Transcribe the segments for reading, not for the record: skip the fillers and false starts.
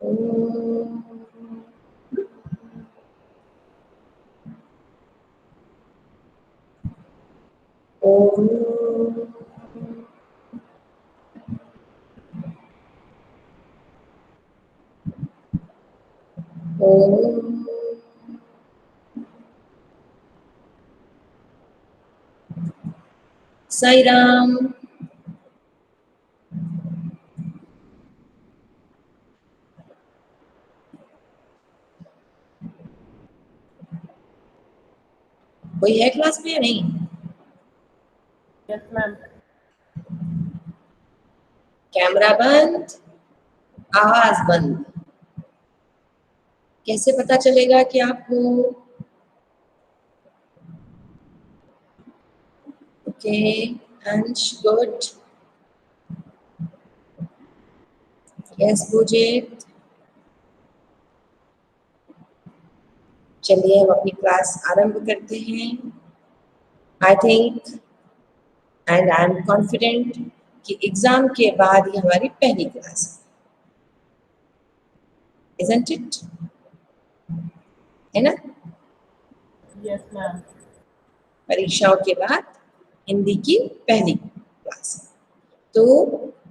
ओम ओम ओम साई राम। कोई है क्लास में या नहीं? Yes ma'am. कैमरा बंद, आवाज बंद। कैसे पता चलेगा कि आप हो? ओके, अंश गुड। यस पूजित। चलिए हम अपनी क्लास आरंभ करते हैं। I think and I am confident कि एग्जाम के बाद ये हमारी पहली क्लास है, isn't it? है ना? Yes ma'am. परीक्षाओं के बाद हिंदी की पहली क्लास। तो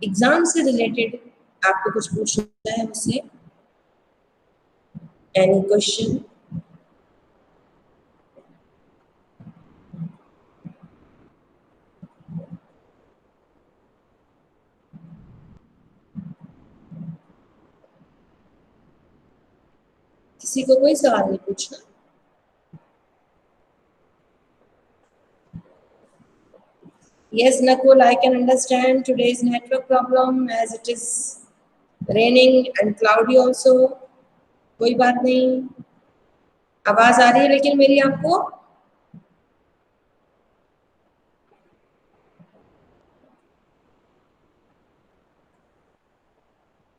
एग्जाम से रिलेटेड आपको कुछ पूछना है मुझसे? Any question? किसी को कोई सवाल नहीं पूछना? Yes, Nakul, I can understand today's network problem as it is raining and cloudy also. कोई बात नहीं, आवाज आ रही है लेकिन मेरी आपको?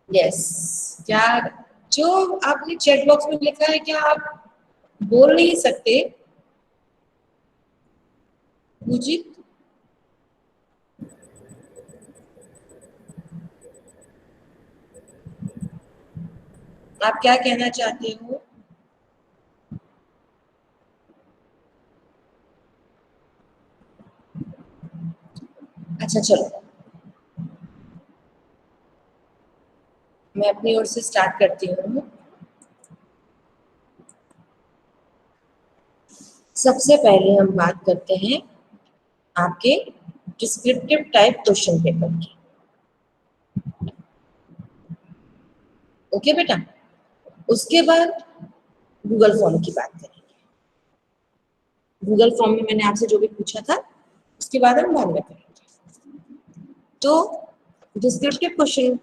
यस। क्या जो आपने चैट बॉक्स में लिखा है क्या आप बोल नहीं सकते? मुझे आप क्या कहना चाहते हो? अच्छा चलो, मैं अपनी ओर से स्टार्ट करती हूँ। सबसे पहले हम बात करते हैं आपके डिस्क्रिप्टिव टाइप क्वेश्चन पेपर की। ओके बेटा, उसके बाद गूगल फॉर्म की बात करेंगे। गूगल फॉर्म में मैंने आपसे जो भी पूछा था उसके बाद हम बाद में करेंगे। तो डिस्क्रिप्टिव क्वेश्चन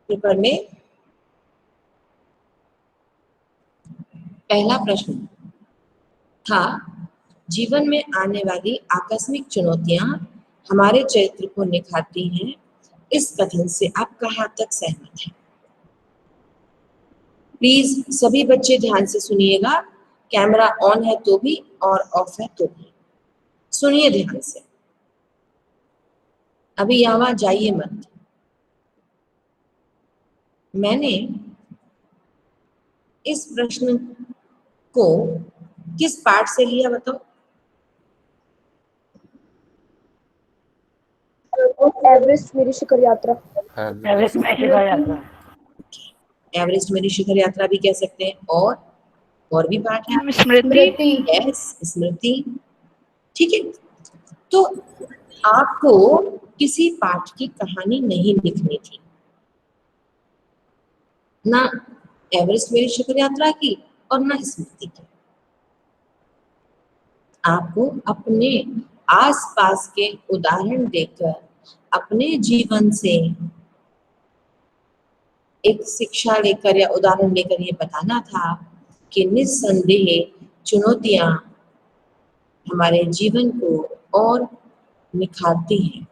पेपर में पहला प्रश्न था, जीवन में आने वाली आकस्मिक चुनौतियां हमारे चरित्र को निखारती हैं। इस कथन से आप कहाँ तक सहमत हैं? प्लीज सभी बच्चे ध्यान से सुनिएगा, कैमरा ऑन है तो भी और ऑफ है तो भी सुनिए ध्यान से। अभी यहाँ जाइए मत। मैंने इस प्रश्न को किस पाठ से लिया बताओ? एवरेस्ट मेरी शिखर यात्रा। एवरेस्ट मेरी शिखर यात्रा। एवरेस्ट मेरी शिखर यात्रा भी कह सकते हैं, और भी पाठ है। स्मृति। यस, स्मृति। ठीक है, तो आपको किसी पाठ की कहानी नहीं लिखनी थी, ना एवरेस्ट मेरी शिखर यात्रा की और ना स्मृति की। आपको अपने आसपास के उदाहरण देकर अपने जीवन से एक शिक्षा लेकर या उदाहरण लेकर ये बताना था कि निस्संदेह चुनौतियां हमारे जीवन को और निखारती हैं।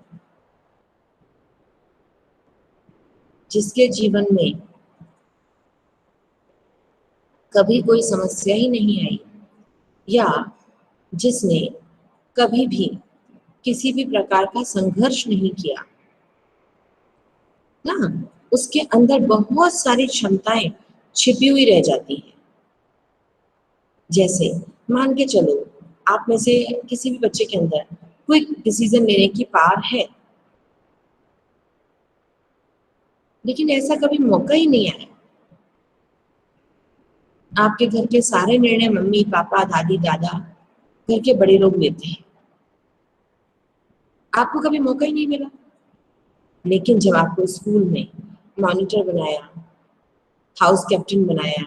जिसके जीवन में कभी कोई समस्या ही नहीं आई या जिसने कभी भी किसी भी प्रकार का संघर्ष नहीं किया ना, उसके अंदर बहुत सारी क्षमताएं छिपी हुई रह जाती हैं। जैसे मान के चलो आप में से किसी भी बच्चे के अंदर क्विक डिसीजन लेने की पावर है, लेकिन ऐसा कभी मौका ही नहीं आया। आपके घर के सारे निर्णय मम्मी पापा दादी दादा घर के बड़े लोग लेते हैं, आपको कभी मौका ही नहीं मिला। लेकिन जब आपको स्कूल में मॉनिटर बनाया, हाउस कैप्टन बनाया,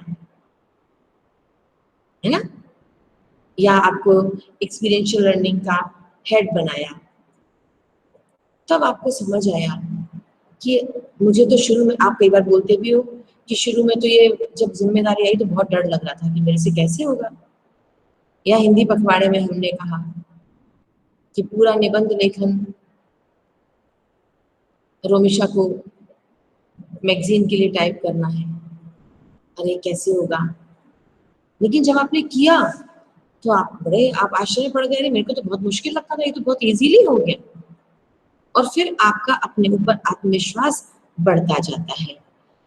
है ना, या आपको एक्सपीरियंशियल लर्निंग का हेड बनाया, तब आपको समझ आया कि मुझे तो शुरू में, आप कई बार बोलते भी हो कि शुरू में तो ये जब जिम्मेदारी आई तो बहुत डर लग रहा था कि मेरे से कैसे होगा। या हिंदी पखवाड़े में हमने कहा कि पूरा निबंध लेखन रोमिशा को मैगजीन के लिए टाइप करना है, अरे कैसे होगा। लेकिन जब आपने किया तो आप आश्चर्य पड़ गए, अरे मेरे को तो बहुत मुश्किल लगता था, ये तो बहुत इजीली हो गया। और फिर आपका अपने ऊपर आत्मविश्वास बढ़ता जाता है।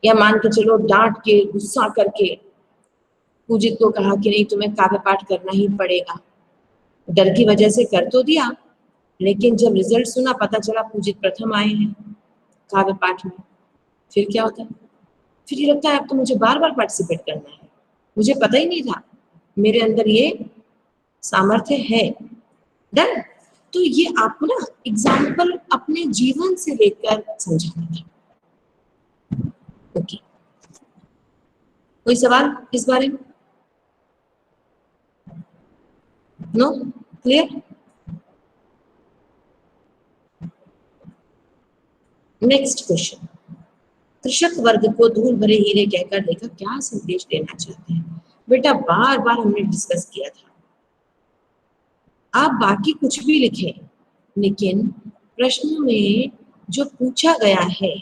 या मान के चलो डांट के गुस्सा करके पूजित को कहा कि नहीं तुम्हें काव्य पाठ करना ही पड़ेगा, डर की वजह से कर तो दिया, लेकिन जब रिजल्ट सुना पता चला पूजित प्रथम आए हैं काव्य पाठ में, फिर क्या होता है, फिर ये लगता है अब तो मुझे बार बार पार्टिसिपेट करना है, मुझे पता ही नहीं था मेरे अंदर ये सामर्थ्य है। डन। तो ये आपको ना एग्जाम्पल अपने जीवन से लेकर समझाना था। ओके, कोई सवाल इस बारे में? नो? क्लियर? नेक्स्ट क्वेश्चन, कृषक वर्ग को धूल भरे हीरे कहकर लेखक क्या संदेश देना चाहते हैं? बेटा बार बार हमने डिस्कस किया था, आप बाकी कुछ भी लिखें, लेकिन प्रश्न में जो पूछा गया है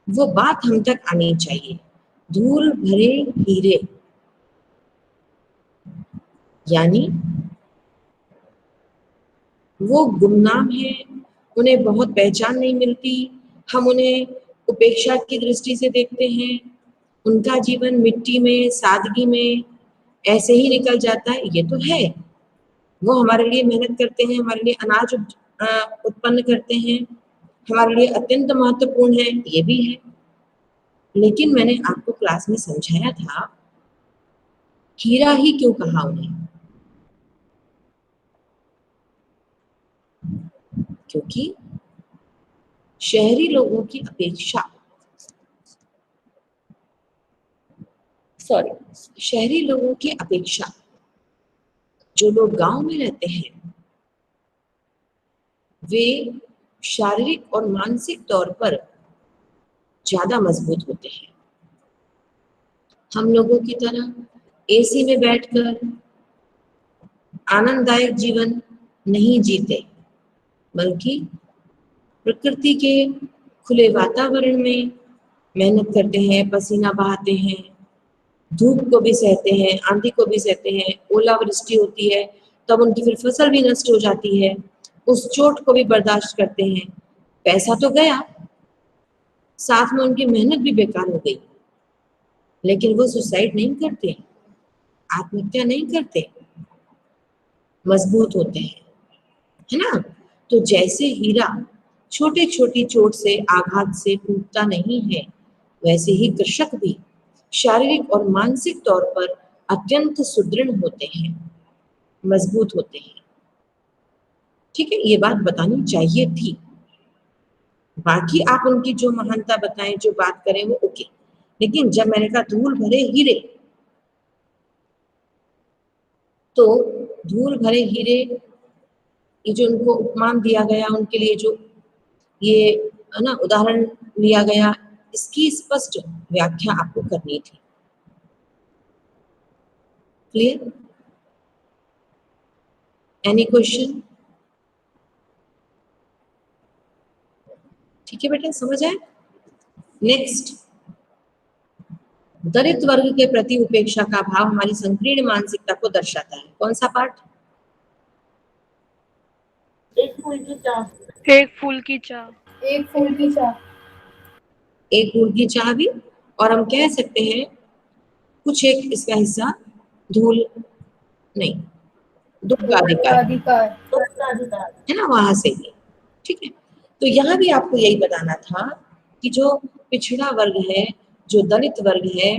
वो बात हम तक आनी चाहिए। धूल भरे हीरे यानी वो गुमनाम है, उन्हें बहुत पहचान नहीं मिलती, हम उन्हें उपेक्षा की दृष्टि से देखते हैं, उनका जीवन मिट्टी में सादगी में ऐसे ही निकल जाता है। ये तो है, वो हमारे लिए मेहनत करते हैं, हमारे लिए अनाज उत्पन्न करते हैं, हमारे लिए अत्यंत महत्वपूर्ण है, ये भी है। लेकिन मैंने आपको क्लास में समझाया था हीरा ही क्यों कहा उन्हें, क्योंकि शहरी लोगों की अपेक्षा, शहरी लोगों की अपेक्षा जो लोग गांव में रहते हैं वे शारीरिक और मानसिक तौर पर ज्यादा मजबूत होते हैं। हम लोगों की तरह एसी में बैठकर आनंददायक जीवन नहीं जीते, बल्कि प्रकृति के खुले वातावरण में मेहनत करते हैं, पसीना बहाते हैं, धूप को भी सहते हैं, आंधी को भी सहते हैं, ओलावृष्टि होती है तब उनकी फिर फसल भी नष्ट हो जाती है, उस चोट को भी बर्दाश्त करते हैं। पैसा तो गया, साथ में उनकी मेहनत भी बेकार हो गई, लेकिन वो सुसाइड नहीं करते, आत्महत्या नहीं करते, मजबूत होते हैं, है ना। तो जैसे हीरा छोटे छोटी चोट से आघात से टूटता नहीं है, वैसे ही कृषक भी शारीरिक और मानसिक तौर पर अत्यंत सुदृढ़ होते हैं, मजबूत होते हैं। ठीक है, ये बात बतानी चाहिए थी। बाकी आप उनकी जो महानता बताएं, जो बात करें वो ओके, लेकिन जब मैंने कहा धूल भरे हीरे, तो धूल भरे हीरे ये जो उनको उपमान दिया गया, उनके लिए जो ये है ना उदाहरण लिया गया, इसकी स्पष्ट व्याख्या आपको करनी थी। क्लियर? Any question? ठीक है बेटा, समझ आए? नेक्स्ट, दलित वर्ग के प्रति उपेक्षा का भाव हमारी संकीर्ण मानसिकता को दर्शाता है। कौन सा पार्ट? एक फूल की चाह। एक फूल की चाह। एक फूल की चाह। एक मुर्गी चाबी, और हम कह सकते हैं कुछ एक इसका हिस्सा धूल नहीं, दुर्ग अधिकार अधिकार। उत्तराधिकार। है ना, वहां से ही। ठीक है, तो यहाँ भी आपको यही बताना था कि जो पिछड़ा वर्ग है, जो दलित वर्ग है,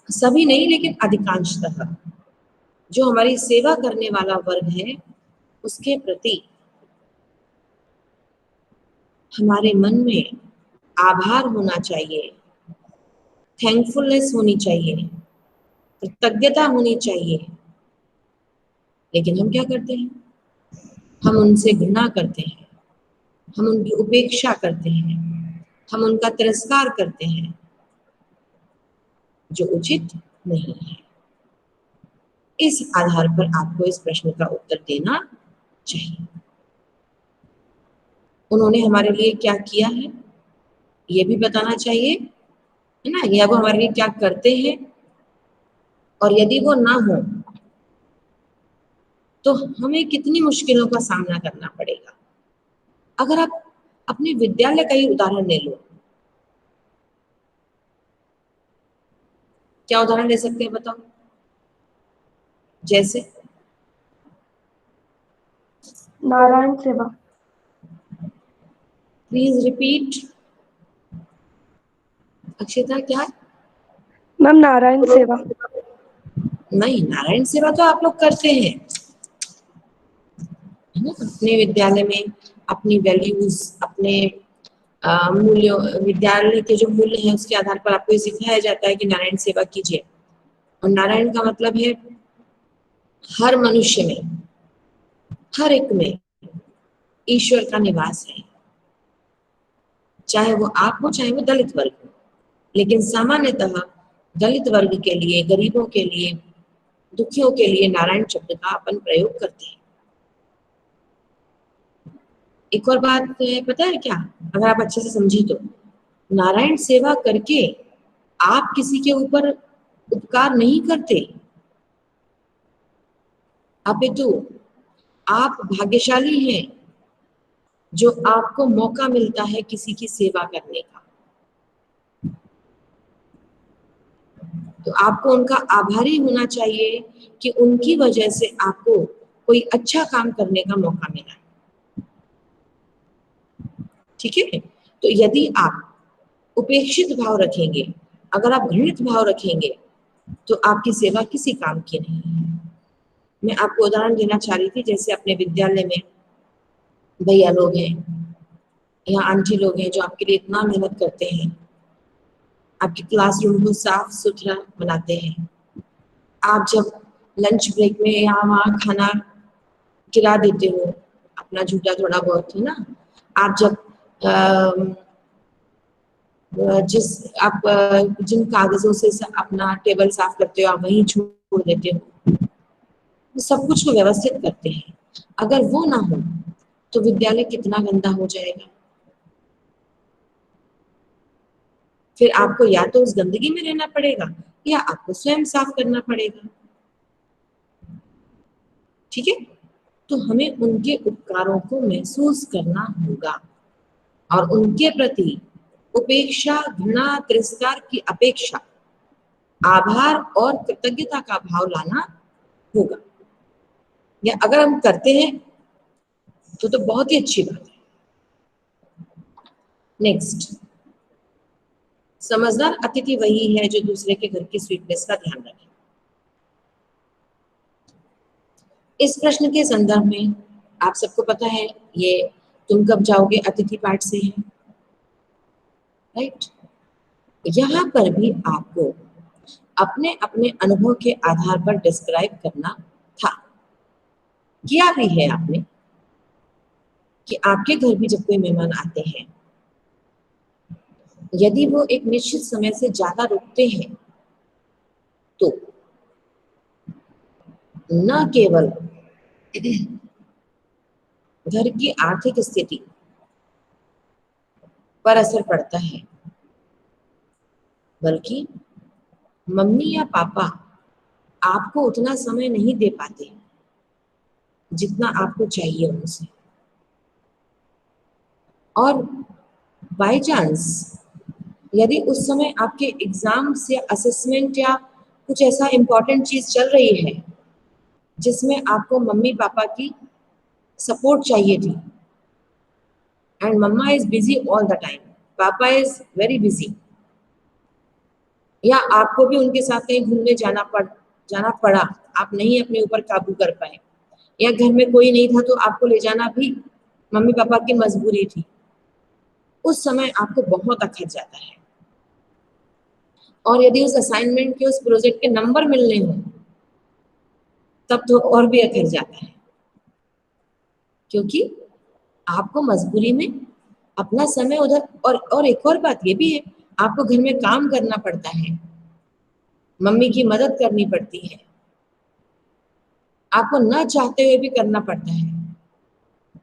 सभी नहीं लेकिन अधिकांशतः जो हमारी सेवा करने वाला वर्ग है, उसके प्रति हमारे मन में आभार होना चाहिए, थैंकफुलनेस होनी चाहिए, कृतज्ञता होनी चाहिए। लेकिन हम क्या करते हैं? हम उनसे घृणा करते हैं, हम उनकी उपेक्षा करते हैं, हम उनका तिरस्कार करते हैं, जो उचित नहीं है। इस आधार पर आपको इस प्रश्न का उत्तर देना चाहिए। उन्होंने हमारे लिए क्या किया है ये भी बताना चाहिए, है ना, या वो हमारे लिए क्या करते हैं, और यदि वो ना हो तो हमें कितनी मुश्किलों का सामना करना पड़ेगा। अगर आप अपने विद्यालय का ही उदाहरण ले लो, क्या उदाहरण ले सकते हैं बताओ? जैसे नारायण सेवा। Please repeat. अक्षिता क्या? मैम नारायण सेवा। नहीं, नारायण सेवा तो आप लोग करते हैं, है ना, अपने विद्यालय में अपनी वैल्यूज, अपने मूल्यों, विद्यालय के जो मूल्य हैं उसके आधार पर आपको ये सिखाया जाता है कि नारायण सेवा कीजिए। और नारायण का मतलब है हर मनुष्य में, हर एक में ईश्वर का निवास है, चाहे वो आप हो चाहे वो दलित वर्ग हो। लेकिन सामान्यतः दलित वर्ग के लिए, गरीबों के लिए, दुखियों के लिए नारायण शब्द का अपन प्रयोग करते हैं। एक और बात है, पता है क्या? अगर आप अच्छे से समझी तो नारायण सेवा करके आप किसी के ऊपर उपकार नहीं करते, अपितु आप भाग्यशाली हैं जो आपको मौका मिलता है किसी की सेवा करने का। तो आपको उनका आभारी होना चाहिए कि उनकी वजह से आपको कोई अच्छा काम करने का मौका मिला। ठीक है, तो यदि आप उपेक्षित भाव रखेंगे, अगर आप घृणित भाव रखेंगे, तो आपकी सेवा किसी काम की नहीं है। मैं आपको उदाहरण देना चाह रही थी, जैसे अपने विद्यालय में भैया लोग हैं या आंटी लोग हैं जो आपके लिए इतना मेहनत करते हैं, आपके क्लासरूम को साफ सुथरा बनाते हैं। आप जब लंच ब्रेक में यहाँ वहाँ खाना गिरा देते हो, अपना झूठा थोड़ा बहुत, है ना, आप जब जिस आप जिन कागजों से अपना टेबल साफ करते हो आप वहीं छोड़ देते हो, सब कुछ को व्यवस्थित करते हैं। अगर वो ना हो तो विद्यालय कितना गंदा हो जाएगा। फिर आपको या तो उस गंदगी में रहना पड़ेगा या आपको स्वयं साफ करना पड़ेगा। ठीक है, तो हमें उनके उपकारों को महसूस करना होगा और उनके प्रति उपेक्षा, घृणा, तिरस्कार की अपेक्षा आभार और कृतज्ञता का भाव लाना होगा। या अगर हम करते हैं तो बहुत ही अच्छी बात है। नेक्स्ट, समझदार अतिथि वही है जो दूसरे के घर की स्वीटनेस का ध्यान रखे। इस प्रश्न के संदर्भ में आप सबको पता है ये तुम कब जाओगे अतिथि पाठ से है, राइट। यहाँ पर भी आपको अपने अपने अनुभव के आधार पर डिस्क्राइब करना था, किया भी है आपने, कि आपके घर भी जब कोई मेहमान आते हैं, यदि वो एक निश्चित समय से ज्यादा रुकते हैं तो न केवल घर की आर्थिक स्थिति पर असर पड़ता है, बल्कि मम्मी या पापा आपको उतना समय नहीं दे पाते जितना आपको चाहिए उनसे। और बाय चांस यदि उस समय आपके एग्जाम्स या असेसमेंट या कुछ ऐसा इंपॉर्टेंट चीज चल रही है जिसमें आपको मम्मी पापा की सपोर्ट चाहिए थी, and mamma is busy all the time, papa is very busy, या आपको भी उनके साथ कहीं घूमने जाना पड़ा, आप नहीं अपने ऊपर काबू कर पाए, या घर में कोई नहीं था तो आपको ले जाना भी मम्मी पापा की मजबूरी थी, उस समय आपको बहुत अखर जाता है। और यदि उस असाइनमेंट के, उस प्रोजेक्ट के नंबर मिलने हों तब तो और भी अखर जाता है, क्योंकि आपको मजबूरी में अपना समय उधर, और एक और बात ये भी है, आपको घर में काम करना पड़ता है, मम्मी की मदद करनी पड़ती है, आपको न चाहते हुए भी करना पड़ता है।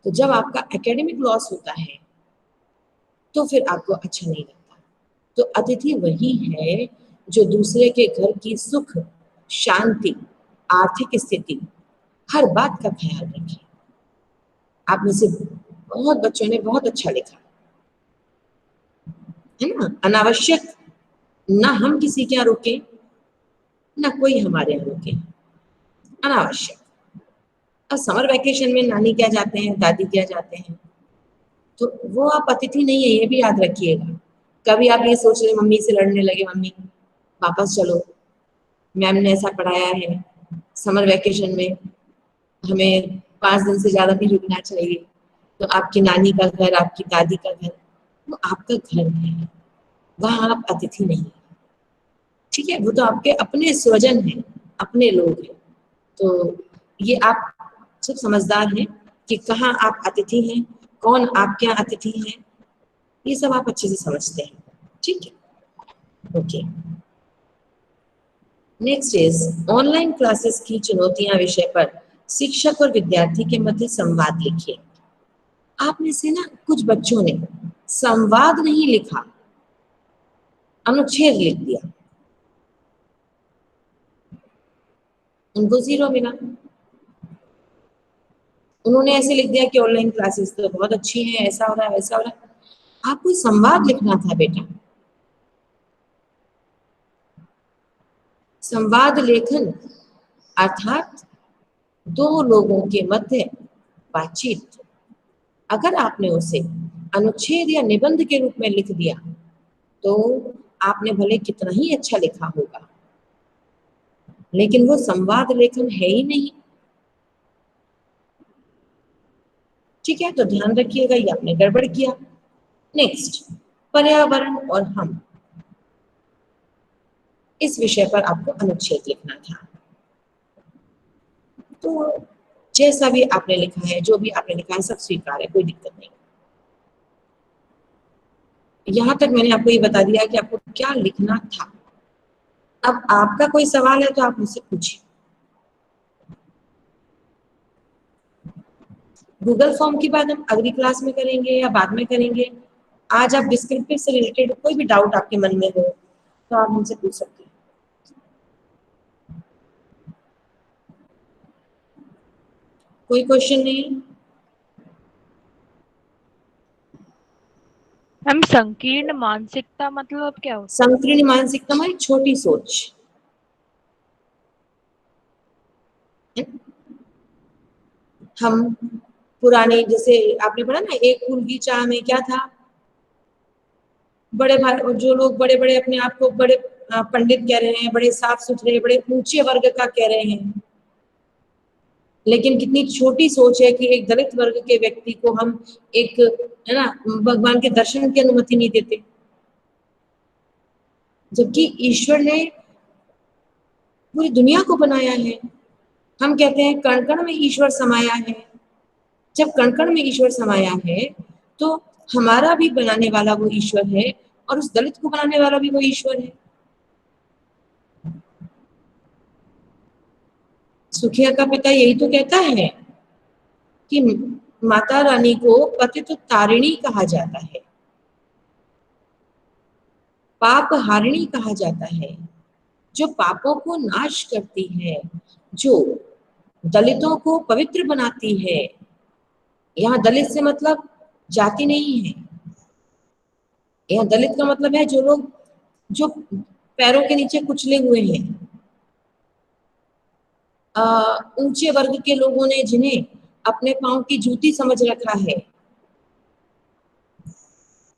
तो जब आपका एकेडमिक लॉस होता है तो फिर आपको अच्छा नहीं लगता। तो अतिथि वही है जो दूसरे के घर की सुख, शांति, आर्थिक स्थिति, हर बात का ख्याल रखे। आप में से बहुत बच्चों ने बहुत अच्छा लिखा है ना। अनावश्यक ना हम किसी के यहाँ रुके, ना कोई हमारे यहाँ रुके, अनावश्यक। और समर वैकेशन में नानी क्या जाते हैं, दादी क्या जाते हैं, तो वो आप अतिथि नहीं है, ये भी याद रखिएगा। कभी आप ये सोच रहे मम्मी से लड़ने लगे, मम्मी वापस चलो, मैम ने ऐसा पढ़ाया है, समर वैकेशन में हमें 5 दिन से ज्यादा नहीं रुकना चाहिए, तो आपकी नानी का घर, आपकी दादी का घर, वो आपका घर है, वहां आप अतिथि नहीं है, ठीक है। वो तो आपके अपने स्वजन हैं, अपने लोग हैं। तो ये आप सब समझदार हैं कि कहाँ आप अतिथि हैं, कौन आपके यहाँ अतिथि हैं, ये सब आप अच्छे से समझते हैं, ठीक है। Okay, next is online classes की चुनौतियां विषय पर शिक्षक और विद्यार्थी के मध्य संवाद लिखिए। आप में से ना कुछ बच्चों ने संवाद नहीं लिखा, अनुच्छेद लिख दिया, उनको 0 मिला। उन्होंने ऐसे लिख दिया कि ऑनलाइन क्लासेस तो बहुत अच्छी है, ऐसा हो रहा है, वैसा हो रहा है। आपको संवाद लिखना था बेटा। संवाद लेखन अर्थात दो लोगों के मध्य बातचीत। अगर आपने उसे अनुच्छेद या निबंध के रूप में लिख दिया तो आपने भले कितना ही अच्छा लिखा होगा, लेकिन वो संवाद लेखन है ही नहीं, ठीक है। तो ध्यान रखिएगा, ये आपने गड़बड़ किया। नेक्स्ट, पर्यावरण और हम, इस विषय पर आपको अनुच्छेद लिखना था। तो जैसा भी आपने लिखा है, जो भी आपने लिखा है, सब स्वीकार है, कोई दिक्कत नहीं। यहां तक मैंने आपको ये बता दिया कि आपको क्या लिखना था। अब आपका कोई सवाल है तो आप मुझसे पूछिए। गूगल फॉर्म की बात हम अगली क्लास में करेंगे या बाद में करेंगे। आज आप डिस्क्रिप्टिव से रिलेटेड कोई भी डाउट आपके मन में हो तो आप मुझसे पूछ सकते हैं। कोई क्वेश्चन नहीं? मैम संकीर्ण मानसिकता मतलब क्या होता संकीर्ण मानसिकता हमारी छोटी सोच। हम पुराने, जैसे आपने पढ़ा ना, एक फूल की चाह में क्या था, बड़े भाई जो लोग बड़े बड़े अपने आप को बड़े पंडित कह रहे हैं, बड़े साफ सुथरे, बड़े ऊंचे वर्ग का कह रहे हैं, लेकिन कितनी छोटी सोच है कि एक दलित वर्ग के व्यक्ति को हम एक, है ना, भगवान के दर्शन की अनुमति नहीं देते, जबकि ईश्वर ने पूरी दुनिया को बनाया है। हम कहते हैं कण कण में ईश्वर समाया है। जब कण कण में ईश्वर समाया है तो हमारा भी बनाने वाला वो ईश्वर है, और उस दलित को बनाने वाला भी वो ईश्वर है। सुखिया का पिता यही तो कहता है कि माता रानी को पतित तारिणी कहा जाता है, पाप हारिणी कहा जाता है, जो पापों को नाश करती है, जो दलितों को पवित्र बनाती है। यहाँ दलित से मतलब जाति नहीं है, यहाँ दलित का मतलब है जो लोग जो पैरों के नीचे कुचले हुए हैं, ऊंचे वर्ग के लोगों ने जिन्हें अपने पांव की जूती समझ रखा है,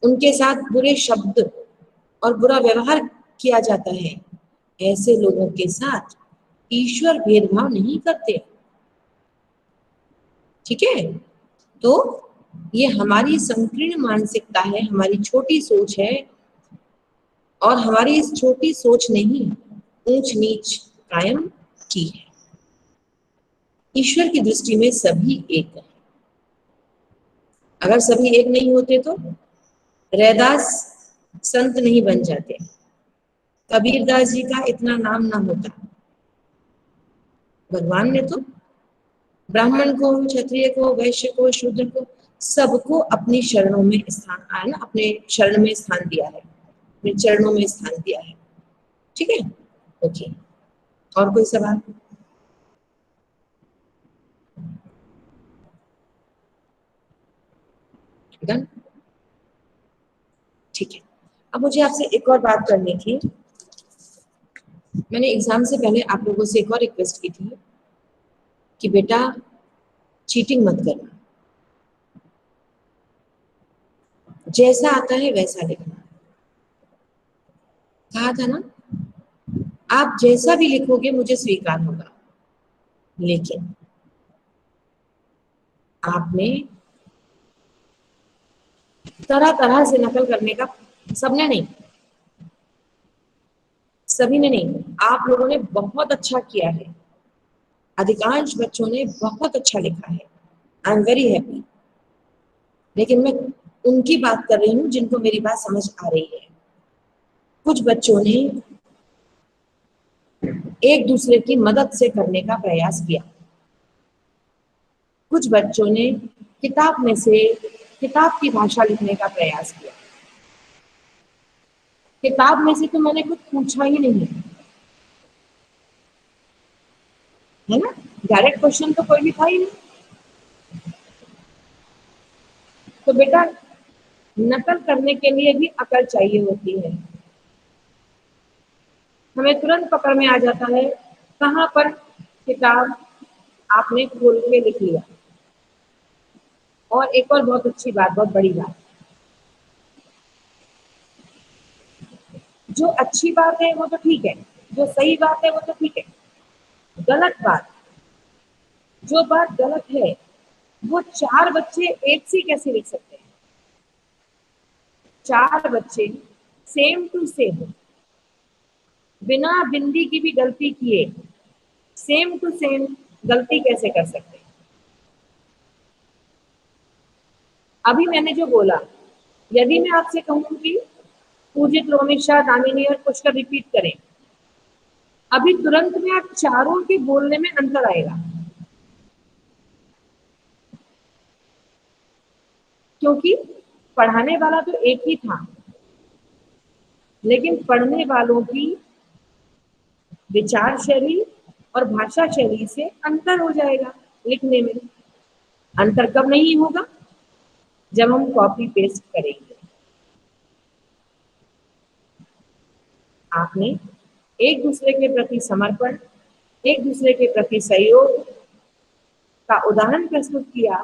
उनके साथ बुरे शब्द और बुरा व्यवहार किया जाता है, ऐसे लोगों के साथ ईश्वर भेदभाव नहीं करते। ठीक है, तो ये हमारी संकीर्ण मानसिकता है, हमारी छोटी सोच है, और हमारी इस छोटी सोच ने ही ऊंच नीच कायम की है। ईश्वर की दृष्टि में सभी एक है। अगर सभी एक नहीं होते तो रैदास संत नहीं बन जाते, कबीरदास जी का इतना नाम ना होता। भगवान ने तो ब्राह्मण को, क्षत्रिय को, वैश्य को, शूद्र को, सबको अपनी शरणों में स्थान आया ना, अपने शरण में स्थान दिया है, अपने चरणों में स्थान दिया है। ठीक है, ओके, और कोई सवाल? डन, ठीक है। अब मुझे आपसे एक और बात करनी थी। मैंने एग्जाम से पहले आप लोगों से एक और रिक्वेस्ट की थी कि बेटा चीटिंग मत करना, जैसा आता है वैसा लिखना। कहा था ना, आप जैसा भी लिखोगे मुझे स्वीकार होगा, लेकिन आपने तरह तरह से नकल करने का, सबने नहीं, सभी ने नहीं, आप लोगों ने बहुत अच्छा किया है, अधिकांश बच्चों ने बहुत अच्छा लिखा है, आई एम वेरी हैप्पी। लेकिन मैं उनकी बात कर रही हूँ जिनको मेरी बात समझ आ रही है। कुछ बच्चों ने एक दूसरे की मदद से करने का प्रयास किया, कुछ बच्चों ने किताब में से किताब की भाषा लिखने का प्रयास किया। किताब में से तो मैंने कुछ पूछा ही नहीं है ना, डायरेक्ट क्वेश्चन तो कोई भी था ही नहीं। तो बेटा नकल करने के लिए भी अकल चाहिए होती है। हमें तुरंत पकड़ में आ जाता है कहाँ पर किताब आपने खोल के लिख लिया। और एक और बहुत अच्छी बात, बहुत बड़ी बात, जो अच्छी बात है वो तो ठीक है, जो सही बात है वो तो ठीक है, गलत बात, जो बात गलत है वो चार बच्चे एक सी कैसे लिख सकते हैं? चार बच्चे सेम टू सेम, बिना बिंदी की भी गलती किए सेम टू सेम गलती कैसे कर सकते हैं? अभी मैंने जो बोला, यदि मैं आपसे कहूं कि पूजित, रोमित शाह, दामिनी और पुष्कर रिपीट करें, अभी तुरंत में आप चारों के बोलने में अंतर आएगा, क्योंकि पढ़ाने वाला तो एक ही था, लेकिन पढ़ने वालों की विचार शैली और भाषा शैली से अंतर हो जाएगा। लिखने में अंतर कब नहीं होगा? जब हम कॉपी पेस्ट करेंगे। आपने एक दूसरे के प्रति समर्पण, एक दूसरे के प्रति सहयोग का उदाहरण प्रस्तुत किया,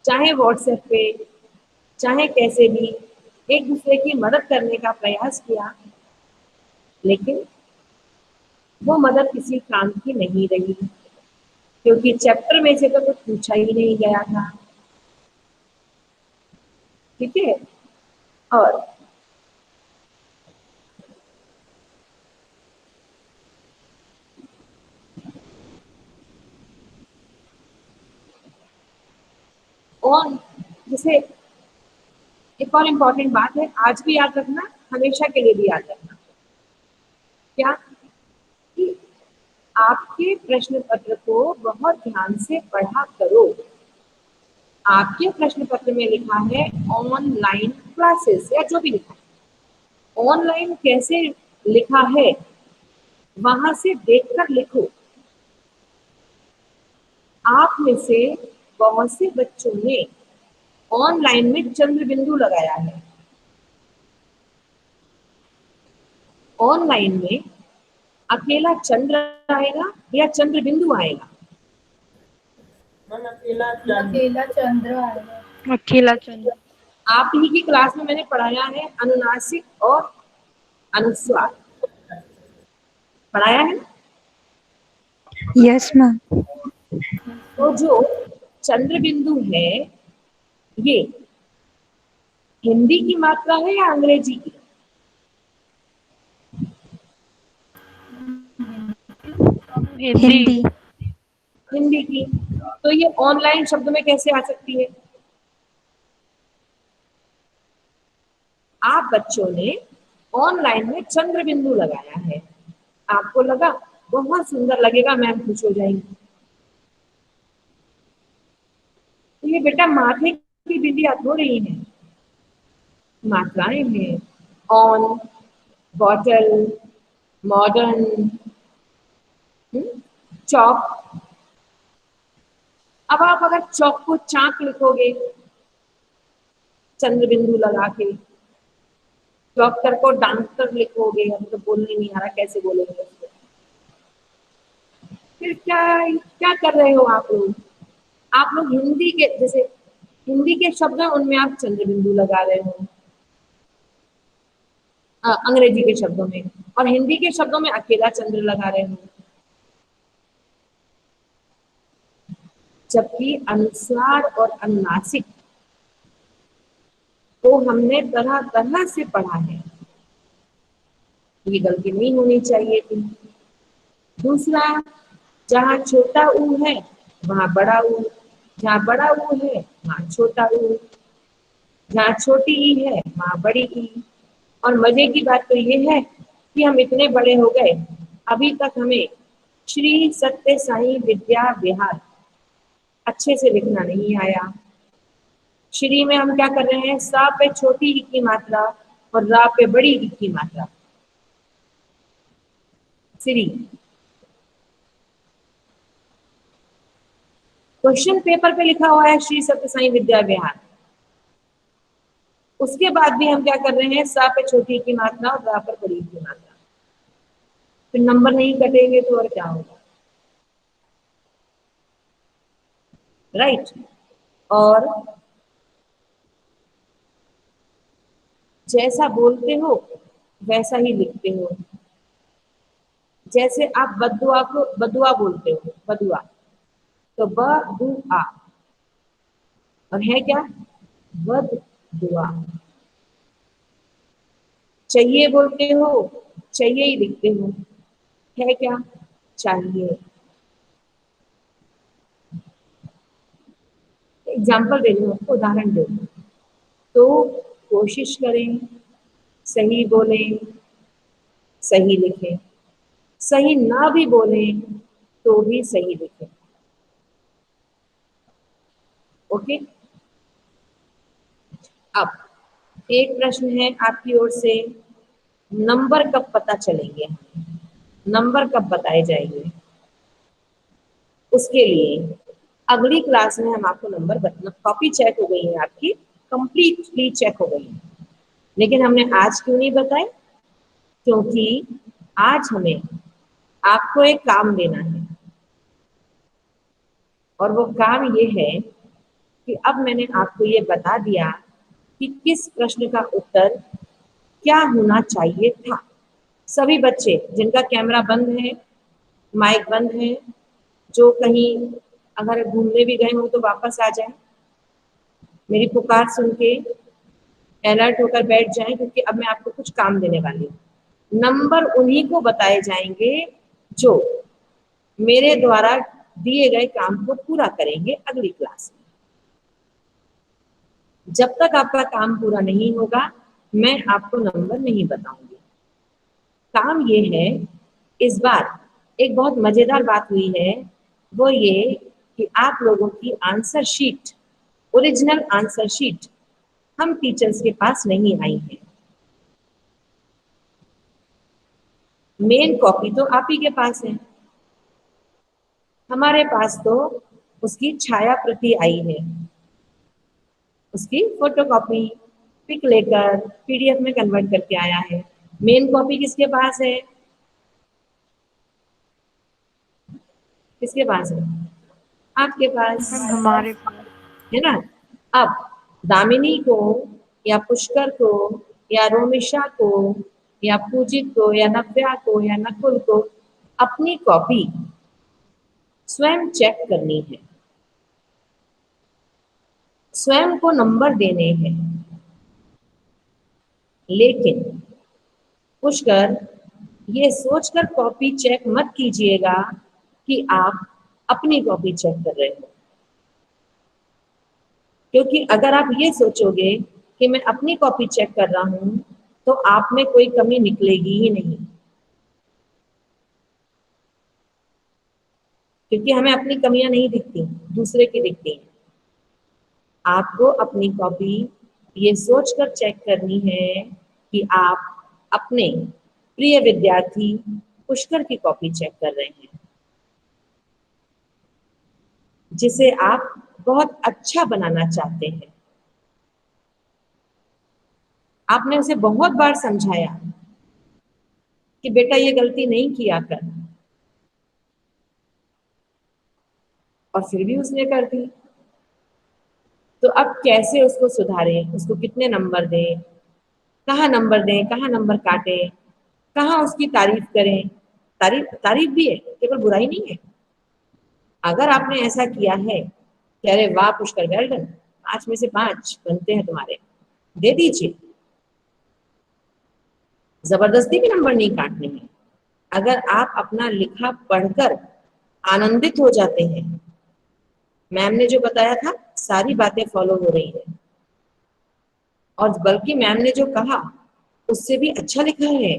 चाहे व्हाट्सएप पे, चाहे कैसे भी एक दूसरे की मदद करने का प्रयास किया, लेकिन वो मदद किसी काम की नहीं रही, क्योंकि चैप्टर में से तो कुछ पूछा ही नहीं गया था। ठीक है, और जैसे एक और इम्पोर्टेंट बात है, आज भी याद रखना, हमेशा के लिए भी याद रखना, क्या कि आपके प्रश्न पत्र को बहुत ध्यान से पढ़ा करो। आपके प्रश्न पत्र में लिखा है ऑनलाइन क्लासेस, या जो भी लिखा है, ऑनलाइन कैसे लिखा है वहां से देखकर लिखो। आप में से बहुत से बच्चों ने ऑनलाइन में चंद्र बिंदु लगाया है। ऑनलाइन में अकेला चंद्र आएगा या चंद्र बिंदु आएगा? मैम अकेला चंद्र। अकेला चंद्र आएगा। अकेला चंद्र। आप ही की क्लास में मैंने पढ़ाया है अनुनासिक और अनुस्वार, पढ़ाया है। Yes ma'am. तो जो चंद्र बिंदु है ये हिंदी की मात्रा है या अंग्रेजी की? हिंदी। हिंदी की। तो ये ऑनलाइन शब्द में कैसे आ सकती है? आप बच्चों ने ऑनलाइन में चंद्र बिंदु लगाया है, आपको लगा बहुत सुंदर लगेगा, मैम खुश हो जाएंगी। तो ये बेटा माथे की बिंदियां थोड़ी है, मात्राएं हैं। ऑन, बॉटल, मॉडर्न, चौक। अब आप अगर चौक को चाक लिखोगे चंद्र बिंदु लगा के, डॉक्टर को डॉक्टर लिखोगे, हम तो बोलने नहीं आ रहा कैसे बोलेंगे उसको, फिर क्या क्या कर रहे हो आप लोग? आप लोग हिंदी के जैसे हिंदी के शब्द हैं उनमें आप चंद्र बिंदु लगा रहे हो अंग्रेजी के शब्दों में, और हिंदी के शब्दों में अकेला चंद्र लगा रहे हो। जबकि अनुस्वार और अनुनासिक तो हमने तरह तरह से पढ़ा है, ये गलती नहीं होनी चाहिए थी। दूसरा, जहाँ छोटा ऊ है वहां बड़ा ऊ, जहाँ बड़ा ऊ है वहां छोटा ऊ, जहाँ छोटी ई है वहां बड़ी ई। और मजे की बात तो ये है कि हम इतने बड़े हो गए, अभी तक हमें श्री सत्य साई विद्या विहार अच्छे से लिखना नहीं आया। श्री में हम क्या कर रहे हैं, सा पे छोटी ई की मात्रा और रा पे बड़ी ई की मात्रा, श्री। क्वेश्चन पेपर पे लिखा हुआ है श्री सत्य साई विद्या विहार, उसके बाद भी हम क्या कर रहे हैं, सा पे छोटी की मात्रा और रा पर बड़ी की मात्रा। फिर नंबर नहीं कटेंगे तो और क्या होगा, राइट। और जैसा बोलते हो वैसा ही लिखते हो। जैसे आप बदुआ को बदुआ बोलते हो, बदुआ तो ब दु आ, और है क्या, बद दुआ। चाहिए बोलते हो, चाहिए ही लिखते हो, है क्या, चाहिए। एग्जाम्पल दे रही हूँ आपको, उदाहरण दे रही हूँ। तो कोशिश करें सही बोलें, सही लिखें, सही ना भी बोलें तो भी सही लिखें। ओके। अब एक प्रश्न है आपकी ओर से, नंबर कब पता चलेंगे, नंबर कब बताए जाएंगे? उसके लिए अगली क्लास में हम आपको नंबर बताना। कॉपी चेक हो गई है आपकी, कंप्लीटली चेक हो गई है, लेकिन हमने आज क्यों नहीं बताए? क्योंकि आज हमें आपको एक काम देना है, और वो काम ये है कि अब मैंने आपको ये बता दिया कि किस प्रश्न का उत्तर क्या होना चाहिए था। सभी बच्चे जिनका कैमरा बंद है, माइक बंद है, जो कहीं अगर घूमने भी गए हो तो वापस आ जाए, मेरी पुकार सुन के अलर्ट होकर बैठ जाएं, क्योंकि अब मैं आपको कुछ काम देने वाली हूँ। नंबर उन्हीं को बताए जाएंगे जो मेरे द्वारा दिए गए काम को पूरा करेंगे अगली क्लास में। जब तक आपका काम पूरा नहीं होगा मैं आपको नंबर नहीं बताऊंगी। काम ये है, इस बार एक बहुत मजेदार बात हुई है, वो ये कि आप लोगों की answer sheet, original answer sheet हम टीचर्स के पास नहीं आई है। मेन कॉपी तो आप ही के पास है, हमारे पास तो उसकी छाया प्रति आई है। उसकी फोटोकॉपी पिक लेकर पीडीएफ में कन्वर्ट करके आया है। मेन कॉपी किसके पास है? किसके पास है? आपके पास मैम हमारे पास। है ना। अब दामिनी को या पुष्कर को या रोमिशा को या पूजित को या नव्या को या नकुल को अपनी कॉपी स्वयं चेक करनी है, स्वयं को नंबर देने हैं। लेकिन पुष्कर, ये सोचकर कॉपी चेक मत कीजिएगा कि आप अपनी कॉपी चेक कर रहे हो, क्योंकि अगर आप ये सोचोगे कि मैं अपनी कॉपी चेक कर रहा हूं तो आप में कोई कमी निकलेगी ही नहीं, क्योंकि हमें अपनी कमियां नहीं दिखती, दूसरे की दिखती हैं। आपको अपनी कॉपी ये सोचकर चेक करनी है कि आप अपने प्रिय विद्यार्थी पुष्कर की कॉपी चेक कर रहे हैं, जिसे आप बहुत अच्छा बनाना चाहते हैं। आपने उसे बहुत बार समझाया कि बेटा ये गलती नहीं किया कर, और फिर भी उसने कर दी। तो अब कैसे उसको सुधारें, उसको कितने नंबर दें, कहाँ नंबर दें, कहाँ नंबर काटें, कहाँ उसकी तारीफ करें। तारीफ तारीफ भी है, केवल बुराई नहीं है। अगर आपने ऐसा किया है कि अरे वाह पुष्कर वेल डन, 5 में से 5 बनते हैं तुम्हारे, दे दीजिए। जबरदस्ती के नंबर नहीं काटने हैं। अगर आप अपना लिखा पढ़कर आनंदित हो जाते हैं, मैम ने जो बताया था सारी बातें फॉलो हो रही है, और बल्कि मैम ने जो कहा उससे भी अच्छा लिखा है,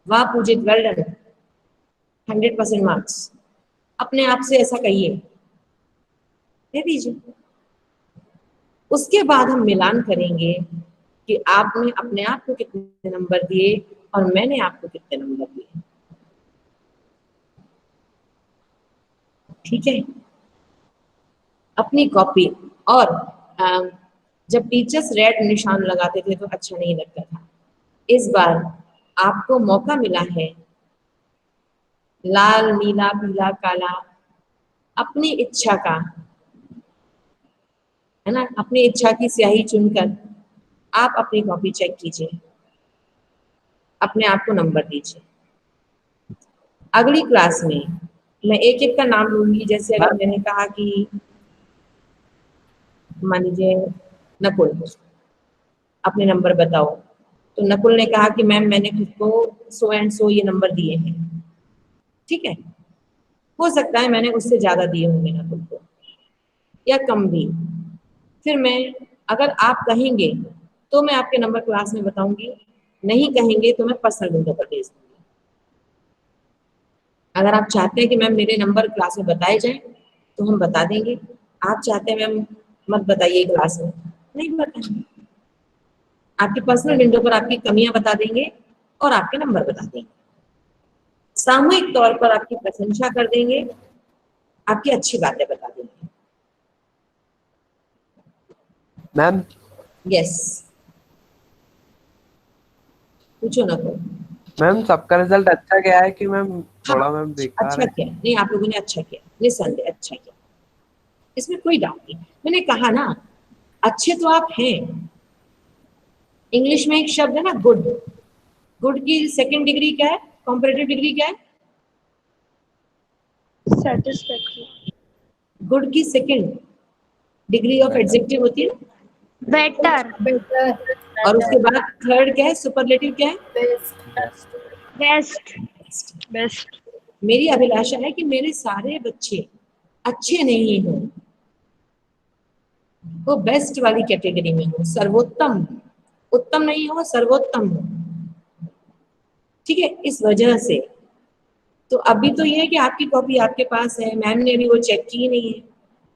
वाह पूजित वेल डन, 100% मार्क्स, अपने आप से ऐसा कहिए, दे दीजिए। उसके बाद हम मिलान करेंगे कि आपने अपने आप को कितने नंबर दिए और मैंने आपको कितने नंबर दिए। ठीक है। अपनी कॉपी, और जब टीचर्स रेड निशान लगाते थे तो अच्छा नहीं लगता था। इस बार आपको मौका मिला है, लाल नीला पीला काला, अपनी इच्छा का, है ना, अपनी इच्छा की स्याही चुनकर आप अपनी कॉपी चेक कीजिए, अपने आप को नंबर दीजिए। अगली क्लास में मैं एक एक का नाम लूंगी। जैसे अगर मैंने कहा कि मान लीजिए नकुल, अपने नंबर बताओ, तो नकुल ने कहा कि मैम मैंने खुद को सो एंड सो ये नंबर दिए हैं। ठीक है, हो सकता है मैंने उससे ज्यादा दिए होंगे नकुल को, या कम भी। फिर मैं, अगर आप कहेंगे तो मैं आपके नंबर क्लास में बताऊंगी, नहीं कहेंगे तो मैं पर्सनल विंडो पर भेज दूंगी। अगर आप चाहते हैं कि मैम मेरे नंबर क्लास में बताए जाएं तो हम बता देंगे। आप चाहते हैं मैम मत बताइए क्लास में, नहीं बताएंगे। आपकी पर्सनल विंडो पर आपकी कमियां बता देंगे और आपके नंबर बता देंगे। सामूहिक तौर पर आपकी प्रशंसा कर देंगे, आपकी अच्छी बातें बता देंगे। मैम यस, पूछो ना कोई। मैम सबका रिजल्ट अच्छा गया है कि मैम थोड़ा हाँ, मैम बेकार अच्छा है? किया, नहीं आप लोगों ने अच्छा किया, निस्संदेह अच्छा किया, इसमें कोई डाउट नहीं। मैंने कहा ना, अच्छे तो आप हैं। इंग्लिश में एक शब्द है ना, गुड। गुड की सेकंड डिग्री क्या है, कॉम्परेटिव डिग्री क्या है? satisfactory, गुड की सेकंड डिग्री ऑफ एडजेक्टिव होती है ना, बेटर। बेटर, और उसके बाद थर्ड क्या है, सुपरलेटिव क्या है? Best, best. बेस्ट। मेरी अभिलाषा है कि मेरे सारे बच्चे अच्छे नहीं हो, वो बेस्ट वाली कैटेगरी में हो, सर्वोत्तम, उत्तम नहीं हो, सर्वोत्तम हो। ठीक है, इस वजह से तो अभी तो ये है कि आपकी कॉपी आपके पास है, मैम ने भी वो चेक की नहीं है,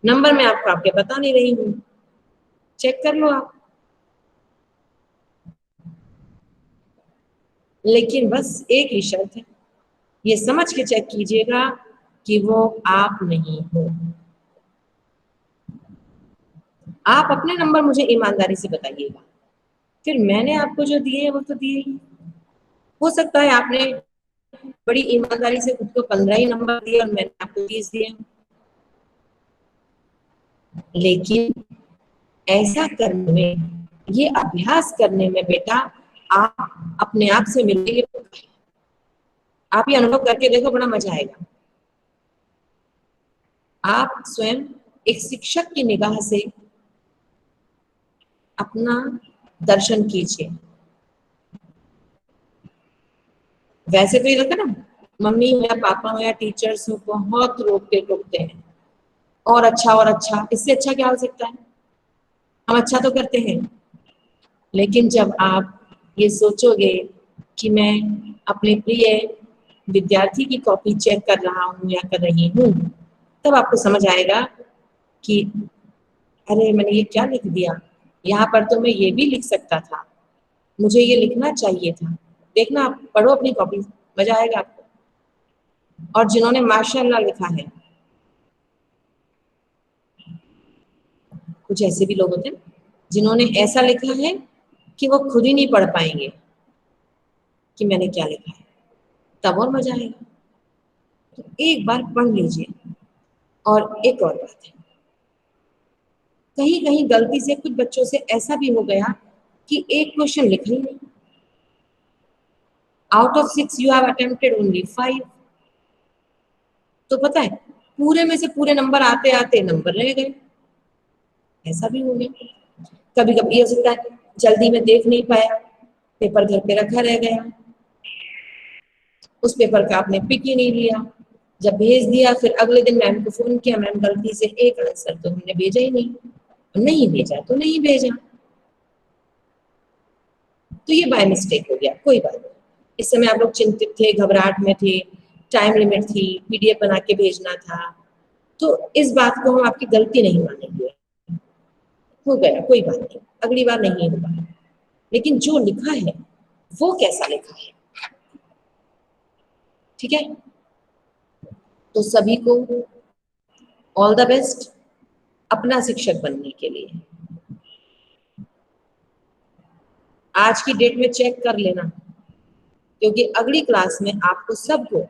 नंबर मैं आपको आपके बता नहीं रही हूँ, चेक कर लो आप। लेकिन बस एक ही शर्त है, ये समझ के चेक कीजिएगा कि वो आप नहीं हो। आप अपने नंबर मुझे ईमानदारी से बताइएगा, फिर मैंने आपको जो दिए हैं वो तो दिए ही। हो सकता है आपने बड़ी ईमानदारी से खुद को 15 ही नंबर दिए और मैंने आपको 30 दिए, लेकिन ऐसा करने में, ये अभ्यास करने में बेटा आप अपने आप से मिलेंगे। आप ये अनुभव करके देखो, बड़ा मजा आएगा। आप स्वयं एक शिक्षक की निगाह से अपना दर्शन कीजिए। वैसे तो ये लगता है ना, मम्मी हो या पापा हो या टीचर्स हो, बहुत रोकते हैं और अच्छा, इससे अच्छा क्या हो सकता है। हम अच्छा तो करते हैं, लेकिन जब आप ये सोचोगे कि मैं अपने प्रिय विद्यार्थी की कॉपी चेक कर रहा हूँ या कर रही हूँ, तब आपको समझ आएगा कि अरे मैंने ये क्या लिख दिया, यहाँ पर तो मैं ये भी लिख सकता था, मुझे ये लिखना चाहिए था। देखना, आप पढ़ो अपनी कॉपी, मजा आएगा आपको। और जिन्होंने माशाअल्लाह लिखा है, कुछ ऐसे भी लोग होते हैं जिन्होंने ऐसा लिखा है कि वो खुद ही नहीं पढ़ पाएंगे कि मैंने क्या लिखा है, तब और मजा आएगा। तो एक बार पढ़ लीजिए। और एक और बात है, कहीं कहीं गलती से कुछ बच्चों से ऐसा भी हो गया कि एक क्वेश्चन लिख ही नहीं, out of 6 you have attempted only 5। तो पता है, पूरे में से पूरे नंबर आते आते नंबर रह गए, ऐसा भी हो गया। कभी कभी ये हो सकता है जल्दी में देख नहीं पाया, पेपर घर पे रखा रह गया, उस पेपर का आपने पिक ही नहीं लिया, जब भेज दिया फिर अगले दिन मैम को फोन किया, मैम गलती से एक आंसर तो हमने भेजा ही नहीं, नहीं भेजा तो नहीं भेजा, तो ये बाय मिस्टेक हो गया, कोई बात नहीं। इस समय आप लोग चिंतित थे, घबराहट में थे, टाइम लिमिट थी, पीडीएफ बना के भेजना था, तो इस बात को हम आपकी गलती नहीं मानेंगे, हो गया कोई बात नहीं, अगली बार नहीं होगा। लेकिन जो लिखा है वो कैसा लिखा है, ठीक है। तो सभी को ऑल द बेस्ट अपना शिक्षक बनने के लिए। आज की डेट में चेक कर लेना, क्योंकि अगली क्लास में आपको सबको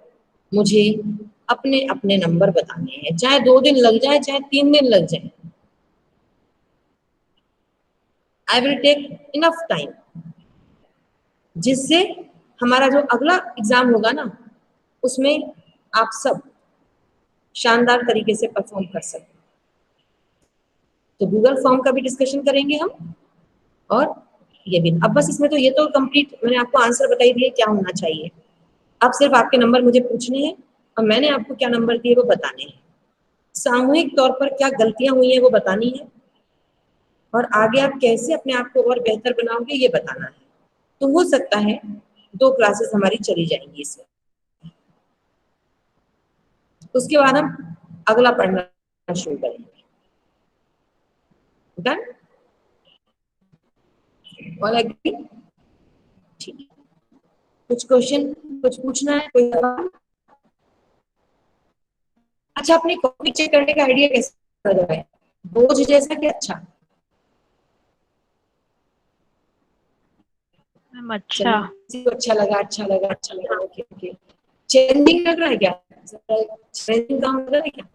मुझे अपने अपने नंबर बताने हैं, चाहे 2 दिन लग जाए चाहे 3 दिन लग जाए। I will take enough time, जिससे हमारा जो अगला एग्जाम होगा ना, उसमें आप सब शानदार तरीके से परफॉर्म कर सकते। तो गूगल फॉर्म का भी डिस्कशन करेंगे हम, और ये भी। अब बस इसमें तो ये तो कंप्लीट मैंने आपको आंसर बताई दिए क्या होना चाहिए। अब सिर्फ आपके नंबर मुझे पूछने हैं और मैंने आपको क्या नंबर दिए वो बताने हैं। सामूहिक तौर पर क्या गलतियां हुई हैं वो बतानी है, और आगे आप कैसे अपने आप को और बेहतर बनाओगे ये बताना है। तो हो सकता है 2 क्लासेस हमारी चली जाएंगी इसमें, उसके बाद हम अगला पढ़ना शुरू करेंगे। डन? All agree? ठीक है। कुछ क्वेश्चन, कुछ पूछना है, कोई सवाल? अच्छा, अपनी कॉपी चेक करने का आइडिया कैसे लग रहा है? बोझ जैसा कि अच्छा? मैम अच्छा। किसी को अच्छा लगा, ओके ओके। चैलेंजिंग लग रहा है क्या? चैलेंजिंग काम लग रहा है क्या?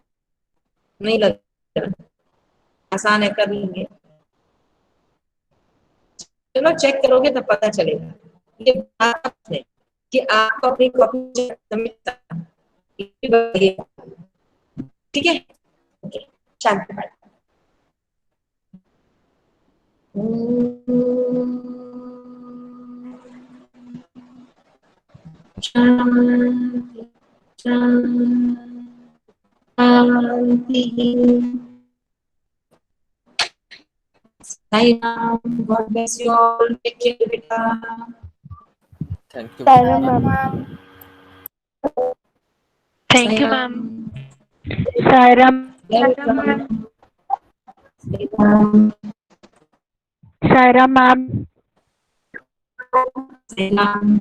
नहीं लग रहा, आसान है, कर लेंगे। चलो चेक करोगे तब पता चलेगा। ये बात है कि आपको अपनी कॉपी ठीक है, ओके, शांति बात। शांति शांति। Sai Ram, God bless you all. Take care, beta. Thank you. Saira ma'am. Thank you Sai ma'am. Ram. Sairam. Welcome. Sai Ram. Sairam ma'am. Sai Ram.